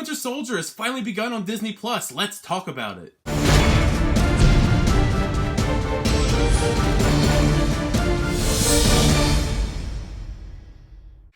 the Winter Soldier has finally begun on Disney Plus. Let's talk about it.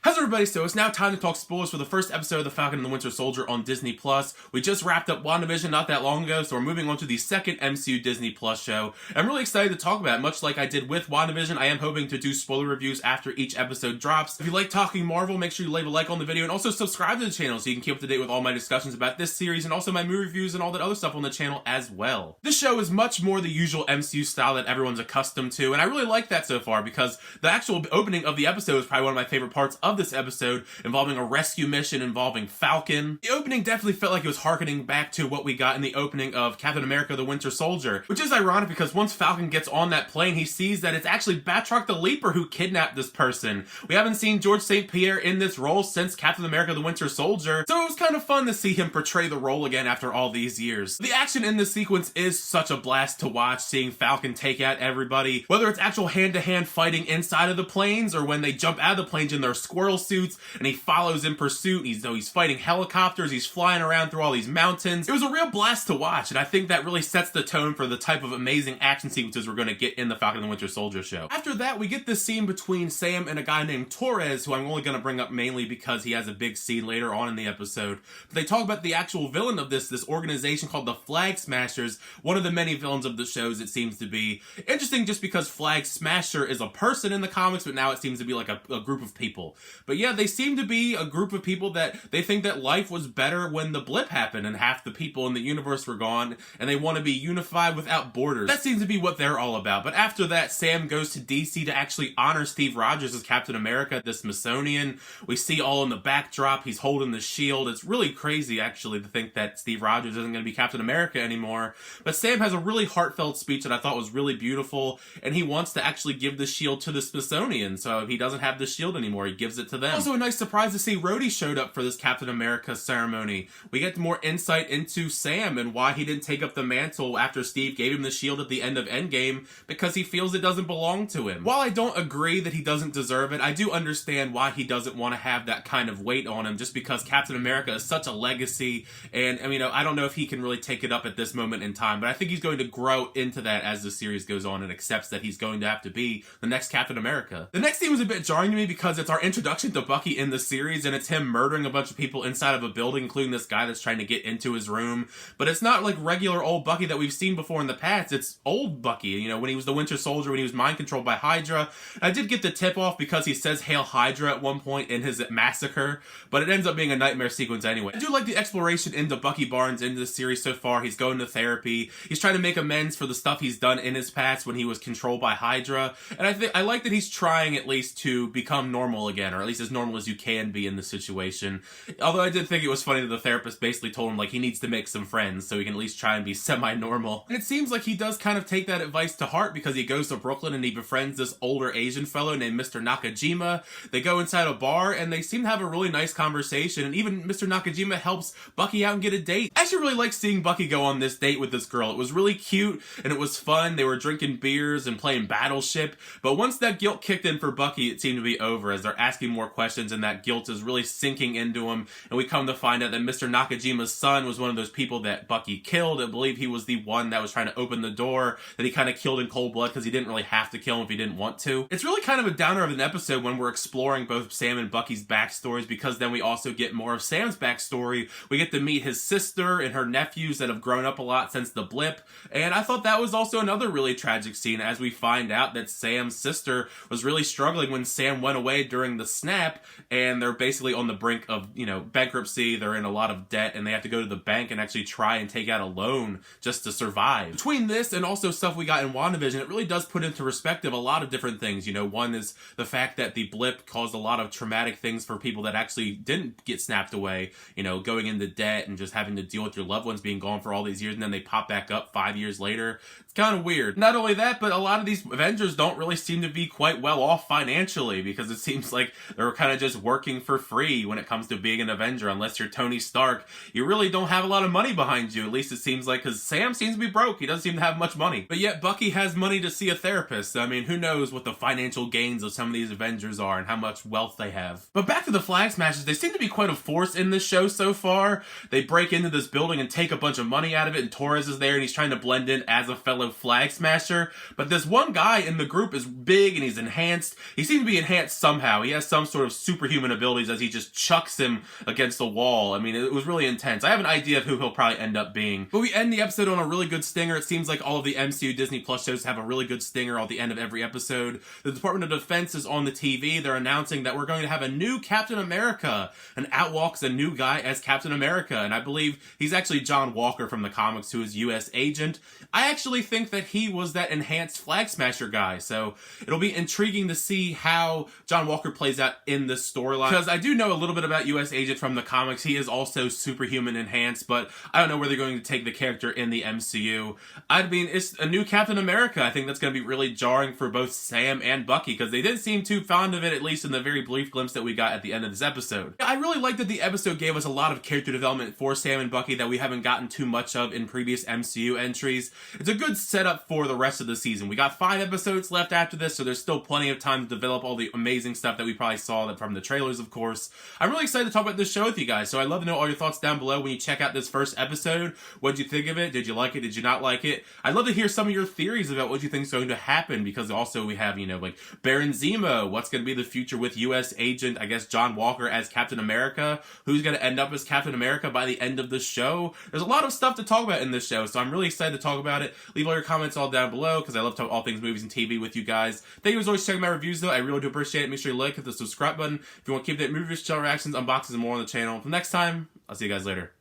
How's everybody? So it's now time to talk spoilers for the first episode of The Falcon and the Winter Soldier on Disney Plus. We just wrapped up WandaVision not that long ago, so we're moving on to the second MCU Disney Plus show. I'm really excited to talk about it, much like I did with WandaVision. I am hoping to do spoiler reviews after each episode drops. If you like talking Marvel, make sure you leave a like on the video and also subscribe to the channel so you can keep up to date with all my discussions about this series and also my movie reviews and all that other stuff on the channel as well. This show is much more the usual MCU style that everyone's accustomed to, and I really like that so far because the actual opening of the episode is probably one of my favorite parts of this episode, involving a rescue mission involving Falcon. The opening definitely felt like it was harkening back to what we got in the opening of Captain America the Winter Soldier, which is ironic because once Falcon gets on that plane, he sees that it's actually Batroc the Leaper who kidnapped this person. We haven't seen George St. Pierre in this role since Captain America the Winter Soldier, so it was kind of fun to see him portray the role again after all these years. The action in this sequence is such a blast to watch, seeing Falcon take out everybody, whether it's actual hand-to-hand fighting inside of the planes or when they jump out of the planes in their squirrel suits and he follows in pursuit. He's fighting helicopters, he's flying around through all these mountains. It was a real blast to watch, and I think that really sets the tone for the type of amazing action sequences we're going to get in the Falcon and the Winter Soldier show. After that, we get this scene between Sam and a guy named Torres, who I'm only going to bring up mainly because he has a big scene later on in the episode. But they talk about the actual villain of this organization called the Flag Smashers, one of the many villains of the shows it seems to be. Interesting just because Flag Smasher is a person in the comics, but now it seems to be like a group of people. But yeah, they seem to be a group of people that they think that life was better when the blip happened and half the people in the universe were gone, and they want to be unified without borders. That seems to be what they're all about. But after that, Sam goes to DC to actually honor Steve Rogers as Captain America, the Smithsonian. We see all in the backdrop, he's holding the shield. It's really crazy, actually, to think that Steve Rogers isn't going to be Captain America anymore. But Sam has a really heartfelt speech that I thought was really beautiful, and he wants to actually give the shield to the Smithsonian, so if he doesn't have the shield anymore, he gives it to them. Also a nice surprise to see Rhodey showed up for this Captain America ceremony. We get more insight into Sam and why he didn't take up the mantle after Steve gave him the shield at the end of Endgame, because he feels it doesn't belong to him. While I don't agree that he doesn't deserve it, I do understand why he doesn't want to have that kind of weight on him, just because Captain America is such a legacy, and I mean, I don't know if he can really take it up at this moment in time, but I think he's going to grow into that as the series goes on and accepts that he's going to have to be the next Captain America. The next scene was a bit jarring to me because it's our introduction to Bucky in the series, and it's him murdering a bunch of people inside of a building, including this guy that's trying to get into his room. But it's not like regular old Bucky that we've seen before in the past. It's old Bucky, you know, when he was the Winter Soldier, when he was mind controlled by Hydra. I did get the tip off because he says Hail Hydra at one point in his massacre, but it ends up being a nightmare sequence anyway. I do like the exploration into Bucky Barnes into the series so far. He's going to therapy. He's trying to make amends for the stuff he's done in his past when he was controlled by Hydra. And I like that he's trying at least to become normal again, or at least as normal as you can be in the situation. Although I did think it was funny that the therapist basically told him like he needs to make some friends so he can at least try and be semi-normal. And it seems like he does kind of take that advice to heart because he goes to Brooklyn and he befriends this older Asian fellow named Mr. Nakajima. They go inside a bar and they seem to have a really nice conversation, and even Mr. Nakajima helps Bucky out and get a date. I actually really like seeing Bucky go on this date with this girl. It was really cute and it was fun. They were drinking beers and playing Battleship, but once that guilt kicked in for Bucky, it seemed to be over as they're asking more questions and that guilt is really sinking into him, and we come to find out that Mr. Nakajima's son was one of those people that Bucky killed. I believe he was the one that was trying to open the door that he kind of killed in cold blood because he didn't really have to kill him if he didn't want to. It's really kind of a downer of an episode when we're exploring both Sam and Bucky's backstories, because then we also get more of Sam's backstory. We get to meet his sister and her nephews that have grown up a lot since the blip, and I thought that was also another really tragic scene as we find out that Sam's sister was really struggling when Sam went away during the snap, and they're basically on the brink of, you know, bankruptcy. They're in a lot of debt and they have to go to the bank and actually try and take out a loan just to survive. Between this and also stuff we got in WandaVision, it really does put into perspective a lot of different things. You know, one is the fact that the blip caused a lot of traumatic things for people that actually didn't get snapped away, you know, going into debt and just having to deal with your loved ones being gone for all these years, and then they pop back up 5 years later. It's kind of weird. Not only that, but a lot of these Avengers don't really seem to be quite well off financially, because it seems like they're or kind of just working for free when it comes to being an Avenger. Unless you're Tony Stark, you really don't have a lot of money behind you, at least it seems like, because Sam seems to be broke. He doesn't seem to have much money. But yet Bucky has money to see a therapist. So, I mean, who knows what the financial gains of some of these Avengers are and how much wealth they have. But back to the Flag Smashers, they seem to be quite a force in this show so far. They break into this building and take a bunch of money out of it, and Torres is there and he's trying to blend in as a fellow Flag Smasher. But this one guy in the group is big and he's enhanced. He seems to be enhanced somehow. He has some sort of superhuman abilities as he just chucks him against the wall. I mean, it was really intense. I have an idea of who he'll probably end up being. But we end the episode on a really good stinger. It seems like all of the MCU Disney Plus shows have a really good stinger at the end of every episode. The Department of Defense is on the TV. They're announcing that we're going to have a new Captain America. And out walks a new guy as Captain America. And I believe he's actually John Walker from the comics, who is U.S. Agent. I actually think that he was that enhanced Flag Smasher guy. So it'll be intriguing to see how John Walker plays out in this storyline. Because I do know a little bit about U.S. Agent from the comics. He is also superhuman enhanced, but I don't know where they're going to take the character in the MCU. I mean, it's a new Captain America. I think that's going to be really jarring for both Sam and Bucky, because they didn't seem too fond of it, at least in the very brief glimpse that we got at the end of this episode. I really like that the episode gave us a lot of character development for Sam and Bucky that we haven't gotten too much of in previous MCU entries. It's a good setup for the rest of the season. We got 5 episodes left after this, so there's still plenty of time to develop all the amazing stuff that we probably saw from the trailers, of course. I'm really excited to talk about this show with you guys, so I'd love to know all your thoughts down below when you check out this first episode. What did you think of it? Did you like it? Did you not like it? I'd love to hear some of your theories about what you think is going to happen, because also we have, like Baron Zemo. What's going to be the future with U.S. Agent, I guess John Walker as Captain America? Who's going to end up as Captain America by the end of the show? There's a lot of stuff to talk about in this show, so I'm really excited to talk about it. Leave all your comments all down below, because I love to talk all things movies and TV with you guys. Thank you as always for checking my reviews, though. I really do appreciate it. Make sure you like, hit the subscribe button if you want to keep that movie show reactions, unboxings, and more on the channel. Until next time, I'll see you guys later.